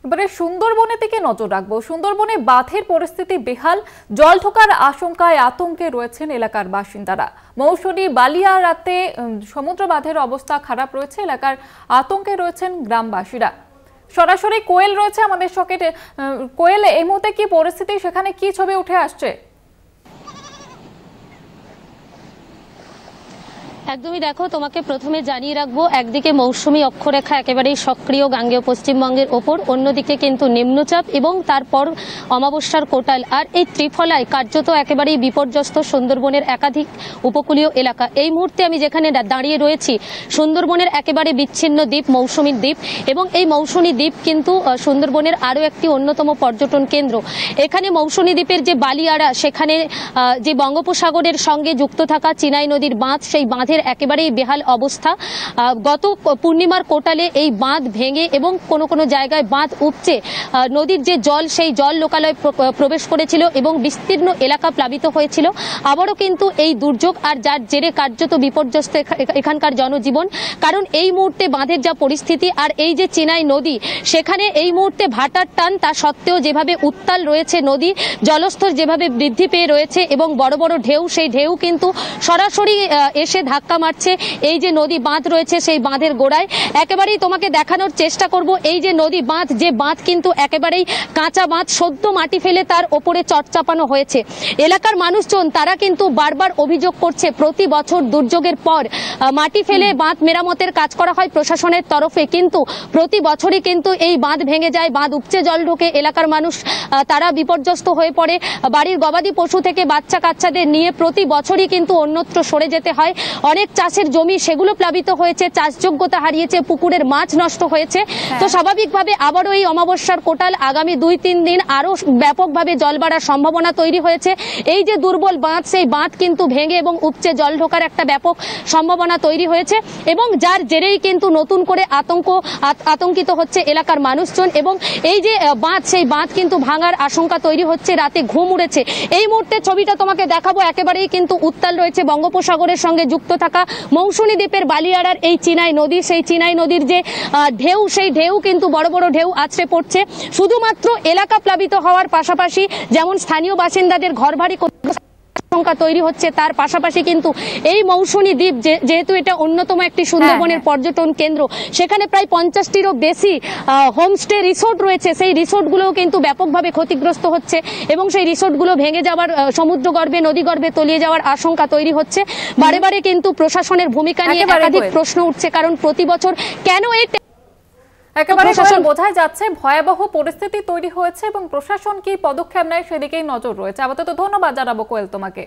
এবারে সুন্দরবনের দিকে নজর রাখবো। সুন্দরবনে বাঁধের পরিস্থিতি বেহাল, জল ঢোকার আশঙ্কায় আতঙ্কে রয়েছেন এলাকার বাসিন্দারা। মৌসুমী বালিয়াড়াতে সমুদ্র বাঁধের অবস্থা খারাপ রয়েছে, এলাকার আতঙ্কে রয়েছেন গ্রামবাসীরা। সরাসরি কোয়েল রয়েছে আমাদের সঙ্গে। কোয়েল, এই মুহূর্তে কি পরিস্থিতি, সেখানে কি ছবি উঠে আসছে? একদমই দেখো, তোমাকে প্রথমে জানিয়ে রাখবো, একদিকে মৌসুমী অক্ষরেখা একেবারেই সক্রিয় গাঙ্গেয় পশ্চিমবঙ্গের ওপর, অন্যদিকে কিন্তু নিম্নচাপ এবং তারপর অমাবস্যার কোটাল, আর এই ত্রিফলায় কার্যত একেবারেই বিপর্যস্ত সুন্দরবনের একাধিক উপকূলীয় এলাকা। এই মুহূর্তে আমি যেখানে দাঁড়িয়ে রয়েছি, সুন্দরবনের একেবারে বিচ্ছিন্ন দ্বীপ মৌসুমী দ্বীপ, এবং এই মৌসুমী দ্বীপ কিন্তু সুন্দরবনের আরও একটি অন্যতম পর্যটন কেন্দ্র। এখানে মৌসুমী দ্বীপের যে বালিয়াড়া, সেখানে যে বঙ্গোপসাগরের সঙ্গে যুক্ত থাকা চিনাই নদীর বাঁধ, সেই বাঁধের একেবারেই বেহাল অবস্থা। গত পূর্ণিমার কোটালে এই বাঁধ ভেঙে এবং কোনো কোনো জায়গায় বাঁধ উপচে নদীর যে জল, সেই জল লোকালয়ে প্রবেশ করেছিল এবং বিস্তীর্ণ এলাকা প্লাবিত হয়েছিল। আবারও কিন্তু এই দুর্যোগ, আর যার জেরে কার্যত বিপর্যস্ত এখানকার জনজীবন। কারণ এই মুহূর্তে বাঁধের যা পরিস্থিতি, আর এই যে চিনাই নদী, সেখানে এই মুহূর্তে ভাটার টান, তা সত্ত্বেও যেভাবে উত্তাল রয়েছে নদী, জলস্তর যেভাবে বৃদ্ধি পেয়ে রয়েছে এবং বড় বড় ঢেউ, সেই ঢেউ কিন্তু সরাসরি এসে ধাক্কা মারছে এই যে নদী বাঁধ রয়েছে সেই বাঁধের গোড়ায়। একেবারেই তোমাকে দেখানোর চেষ্টা করব, এই যে নদী বাঁধ, যে বাঁধ কিন্তু একেবারেই কাঁচা বাঁধ, সদ্য মাটি ফেলে তার ওপরে চট চাপানো হয়েছে। এলাকার মানুষজন তারা কিন্তু বারবার অভিযোগ করছে, প্রতি বছর দুর্যোগের পর মাটি ফেলে বাঁধ মেরামতের কাজ করা হয় প্রশাসনের তরফে, কিন্তু প্রতি বছরই কিন্তু এই বাঁধ ভেঙে যায়, বাঁধ উপচে জল ঢোকে, এলাকার মানুষ তারা বিপর্যস্ত হয়ে পড়ে। বাড়ির গবাদি পশু থেকে বাচ্চা কাচ্চাদের নিয়ে প্রতি বছরই কিন্তু অন্যত্র সরে যেতে হয়। অনেক চাষের জমি সেগুলো প্লাবিত হয়েছে, চাষযোগ্যতা হারিয়েছে, পুকুরের মাছ নষ্ট হয়েছে। তো স্বাভাবিকভাবে আবারও এই অমাবস্যার কোটাল, আগামী 2-3 দিন আরো ব্যাপকভাবে জল বাড়ার সম্ভাবনা তৈরি হয়েছে। এই যে দুর্বল বাঁধ, সেই বাঁধ কিন্তু ভেঙে এবং উপচে জল ঢোকার একটা ব্যাপক সম্ভাবনা তৈরি হয়েছে, এবং যার জেরেই কিন্তু নতুন করে আতঙ্কিত হচ্ছে এলাকার মানুষজন। এবং এই যে বাঁধ, সেই বাঁধ কিন্তু ভাঙার আশঙ্কা তৈরি হচ্ছে, রাতে ঘুম উড়েছে। এই মুহূর্তে ছবিটা তোমাকে দেখাবো, একেবারেই কিন্তু উত্তাল রয়েছে বঙ্গোপসাগরের সঙ্গে যুক্ত থাকা মৌসুমী দ্বীপের বালিয়াড়ার এই চিনাই নদী। সেই চিনাই নদীর যে ঢেউ, সেই ঢেউ কিন্তু বড় বড় ঢেউ আছড়ে পড়ছে। শুধুমাত্র এলাকা প্লাবিত হওয়ার পাশাপাশি যেমন স্থানীয় বাসিন্দাদের ঘরবাড়ি আশঙ্কা তৈরি হচ্ছে, তার পাশাপাশি কিন্তু এই মৌসুমী দ্বীপ যেহেতু এটা অন্যতম একটি সুন্দরবনের পর্যটন কেন্দ্র, সেখানে প্রায় 50টিরও বেশি হোমস্টে রিসোর্ট রয়েছে। সেই রিসোর্টগুলোও কিন্তু ব্যাপকভাবে ক্ষতিগ্রস্ত হচ্ছে, এবং সেই রিসোর্টগুলো ভেঙে যাওয়ার, সমুদ্রগর্ভে নদীগর্ভে তলিয়ে যাওয়ার আশঙ্কা তৈরি হচ্ছে। বারে বারে কিন্তু প্রশাসনের ভূমিকা নিয়ে একাধিক প্রশ্ন উঠছে, কারণ প্রতি বছর কেন এই একেবারে বোঝাই যাচ্ছে ভয়াবহ পরিস্থিতি তৈরি হয়েছে এবং প্রশাসন কি পদক্ষেপ নেয় সেদিকেই নজর রয়েছে। আপাতত ধন্যবাদ জানাবো কোয়েল তোমাকে।